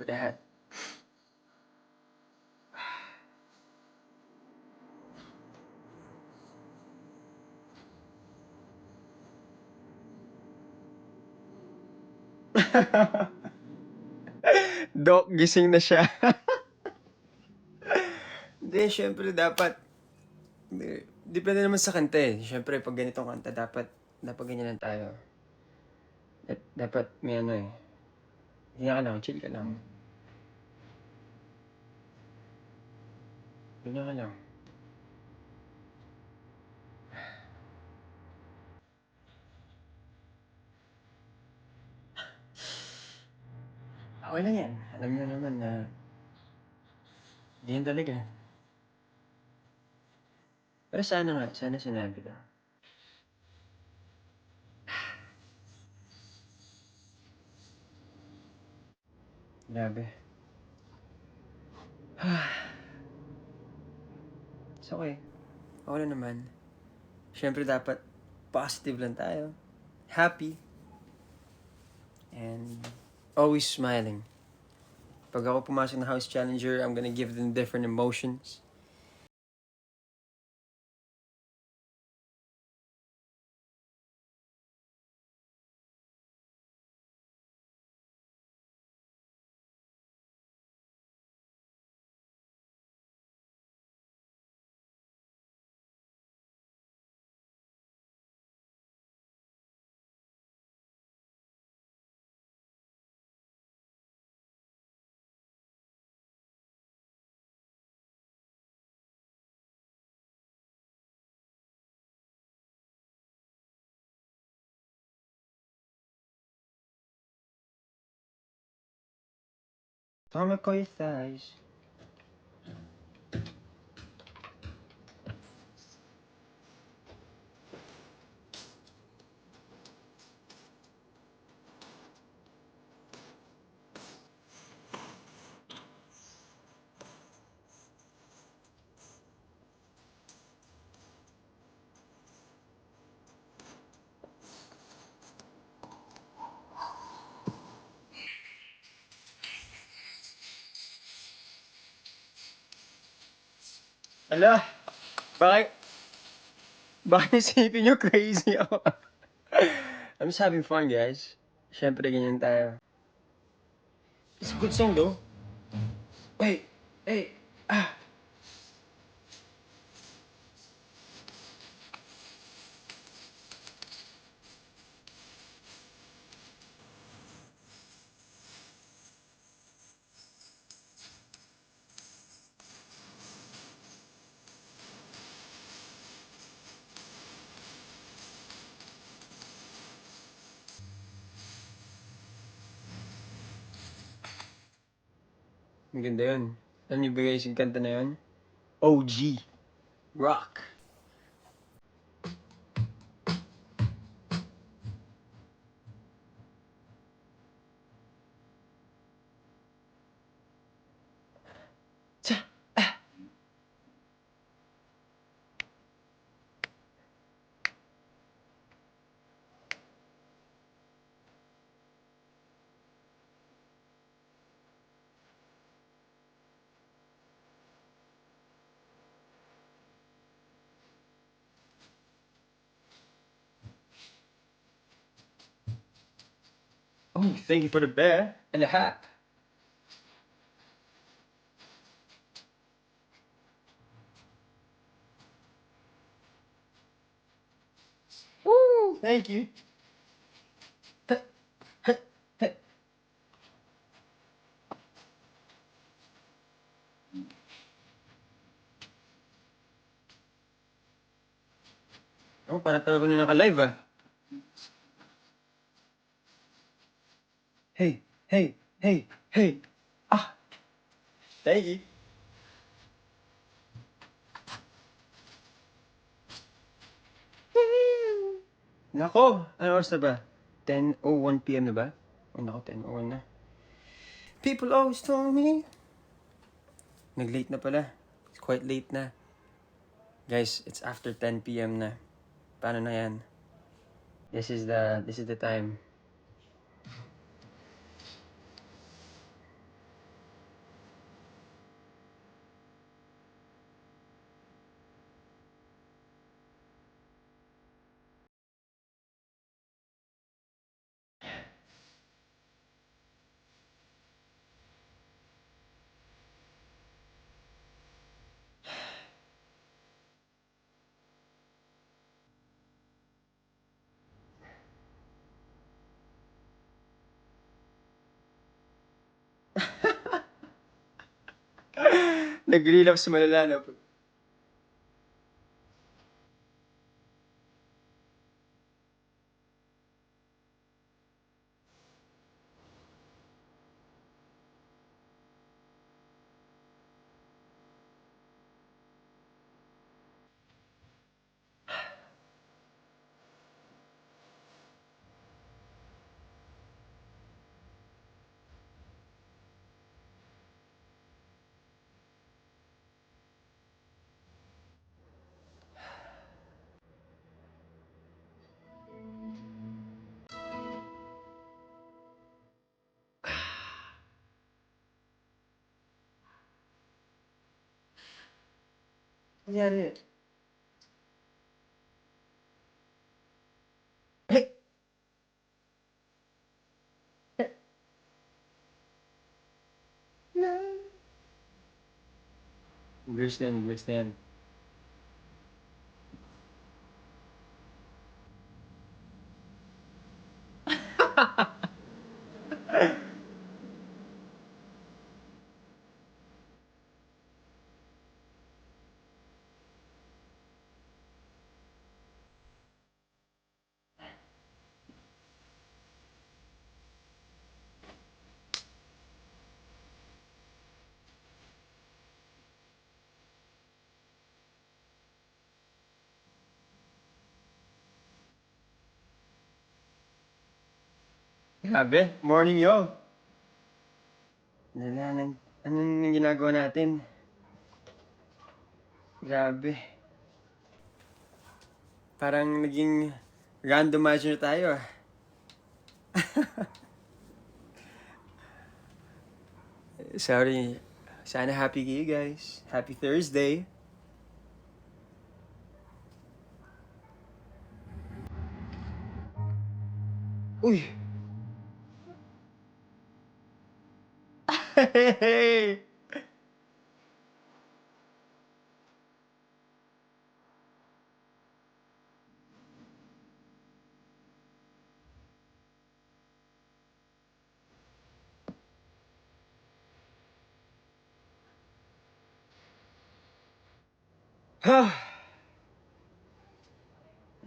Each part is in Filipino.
that. Doc, gising na siya. Hindi, syempre dapat. Depende naman sa kanta eh. Syempre, pag ganitong kanta, dapat ganyan lang tayo. Dapat may ano eh. Hinga ka lang, chill ka lang. Hinga ka lang. Okay lang yan. Alam niyo naman na ganyan talaga. Pero sana sinabi ko. Grabe. It's okay. Okay lang naman. Siyempre dapat positive lang tayo. Happy. And always smiling. Pag ako pumasok na house challenger, I'm gonna give them different emotions. Tama ko yung thighs. Ala, bakit, bakit isipin nyo crazy ako? I'm just having fun, guys. Siyempre, ganyan tayo. It's a good song, though. Wait, hey, ah. Ang ganda yun. Alam niyo ba guys, yung kanta na yun? OG. Rock. Tsa, ah. Oh, thank you for the bear and the hat. Woo! Thank you. Oh, para talaga na naka-live ah. Hey, hey, hey, hey. Ah, thank you. Nako, ano oras na ba? 10:01 PM na ba? Oh, nako, 10:01 na. People always told me. Nag-late na pala. It's quite late na. Guys, it's after 10 PM na. Paano na yan? This is the time. Nag-relapse malala na po. Nangyari? Eh, verse na yan, verse na yan. Grabe, morning yo. Nalanan, anong ginagawa natin? Grabe. Parang naging randomizer na tayo ah. Sorry. Sana happy kayo guys. Happy Thursday. Uy! Hey!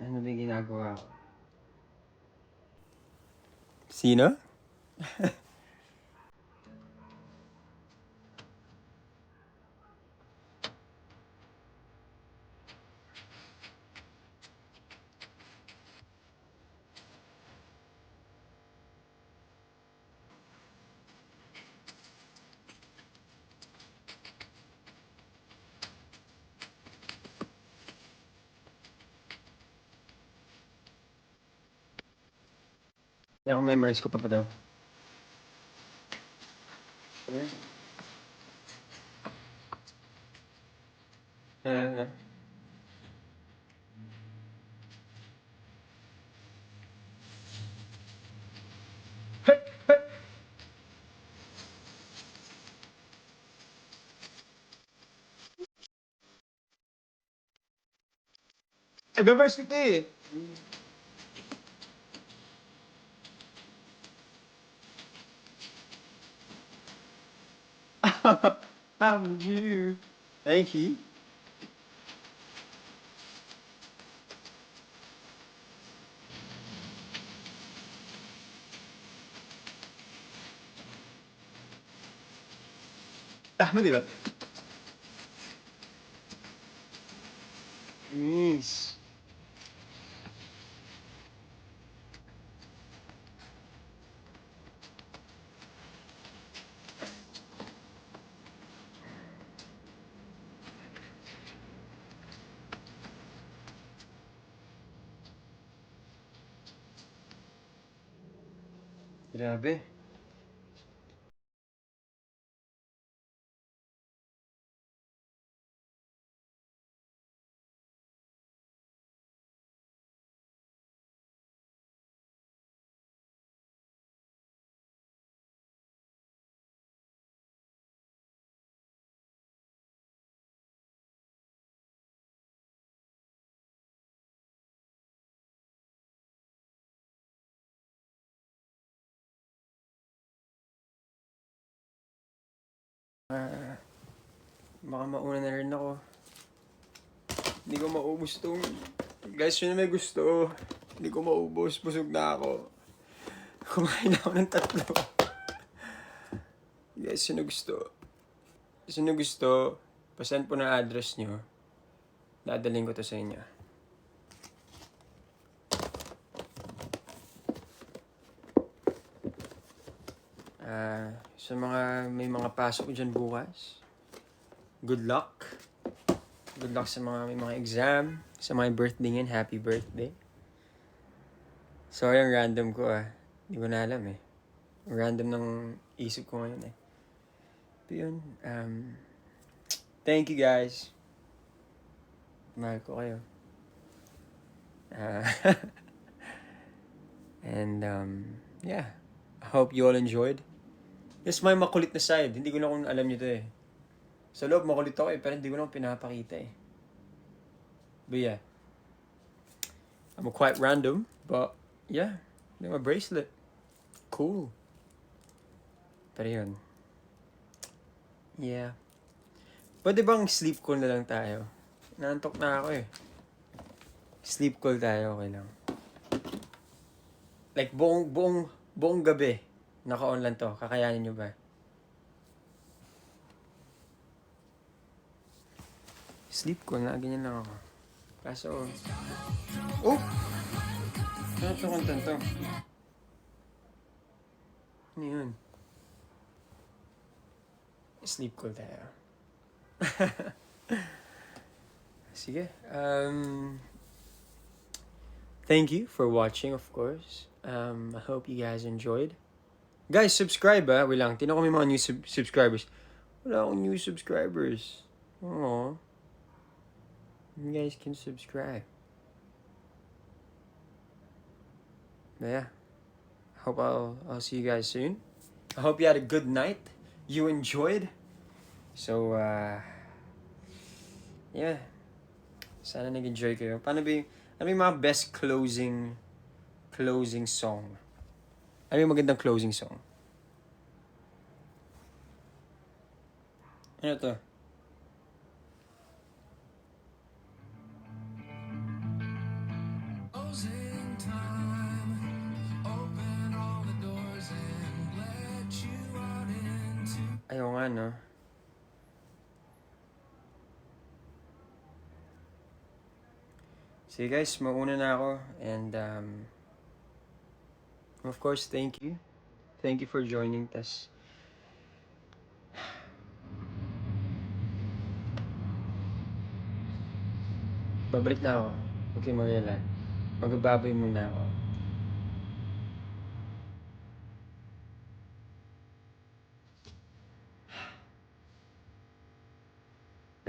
Ano ba yung ginagawa ko? Sino? Hindi ako memorize ko pa daw. Uh, memorize ko ito eh. I'm you. Thank you. Tama di ba? Yes. Grabe. Baka mauna na rin ako. Hindi ko maubos tong... Guys, yun na may gusto. Hindi ko maubos. Busog na ako. Kumain ako ng 3. Guys, sino gusto? Sino gusto? Pasend po na address nyo. Dadaling ko to sa inyo. Sa mga may mga pasok dyan bukas, good luck. Good luck sa mga may mga exam, sa mga birthday ngayon, happy birthday. Sorry ang random ko Hindi ko na alam Random ng isip ko ngayon Pero yun, thank you guys. Mahal ko kayo. And yeah, I hope you all enjoyed. This is my makulit na side. Hindi ko na kung alam nyo to Sa loob, makulit ako pero hindi ko na pinapakita But yeah, I'm quite random, but yeah, my bracelet. Cool. Pero yun. Yeah. Pwede bang sleep call na lang tayo? Naantok na ako Sleep call tayo, okay lang. Like buong gabi, naka-on lang to. Kakayanin nyo ba? Sleep call na, ganyan lang ako. Kaso, oh! Ano ito content to? Ano yun? Sleep call tayo. Sige. Thank you for watching, of course. I hope you guys enjoyed. Guys, subscribe Wait lang, tino ko may mga new subscribers. Wala akong new subscribers. Aww. You guys can subscribe. But yeah. I hope I'll see you guys soon. I hope you had a good night. You enjoyed. So, yeah. Sana nag-enjoy kayo. Ano yung mga best closing song? Ano yung magandang closing song? Ano to? Ayaw nga, no? Sige guys, mauna na ako. And, of course, thank you. Thank you for joining us. Babalik na ako. Okay, Mariela. Magbababoy muna ako.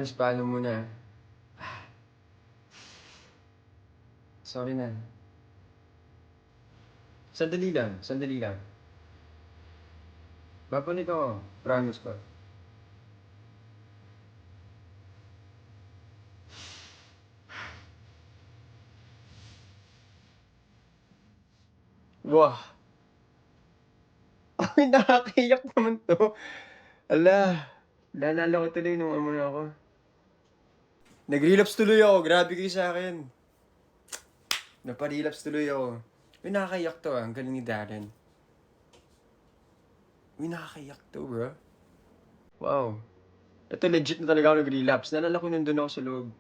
Just follow muna. Sorry na. Sandali lang. Babalik ako. Promise ko. Wah! Ay, nakakayak naman to. Ala, naalala ko tuloy nung ano na ako. Nag-relapse tuloy ako. Grabe kayo sa akin. Naparelapse tuloy ako. Uy, nakakayak to Ang galing ni Darren. Uy, nakakayak to, bro. Wow. Ito legit na talaga ako nag-relapse. Naalala ko nandun ako sa loob.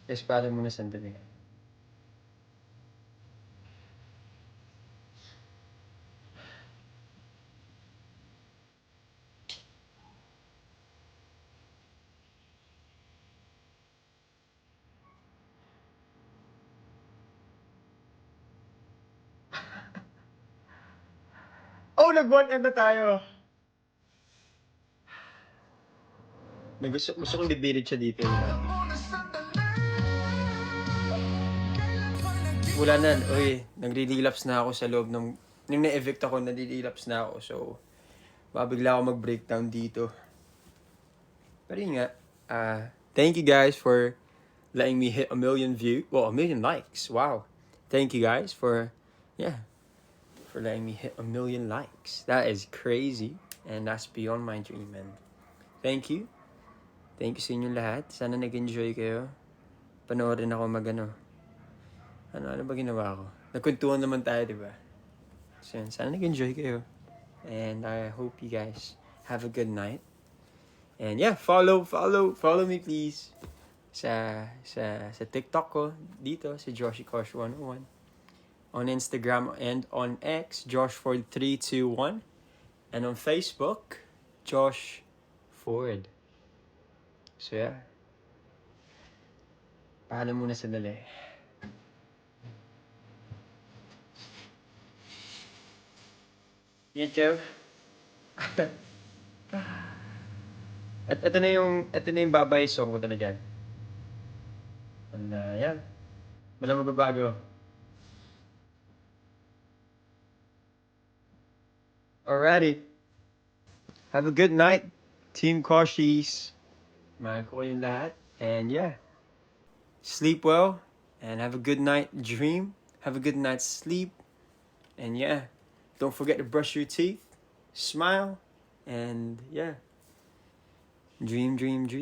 Yes, para muna sandali. Oh, nag-1M na tayo! May gusto kong bibilid siya dito. Wala na. Uy, nagre-relapse na ako sa loob ng... Nung na-evict ako, nagre-relapse na ako. So, mabigla ako mag-breakdown dito. Pero yun nga, thank you guys for letting me hit 1 million views. Well, 1 million likes. Wow. thank you guys for letting me hit 1 million likes. That is crazy. And that's beyond my dream. And thank you. Thank you sa inyong lahat. Sana nag-enjoy kayo. Panoorin ako ano ba ginawa ko? Nagkwentuhan naman tayo, di ba? So, sana nag-enjoy kayo. And I hope you guys have a good night. And yeah, follow me please sa TikTok ko dito, si JoshyKosh101. On Instagram and on X, Josh4321. And on Facebook, Josh Ford. So yeah. Paalam muna sandali. Yan, Chev. At ito na yung babay song ko na dyan. And yan. Walang mababago. Alrighty. Have a good night, Team Koshies. Mahal ko kayong lahat. And yeah. Sleep well. And have a good night dream. Have a good night's sleep. And yeah. Don't forget to brush your teeth. Smile. And yeah. Dream, dream, dream.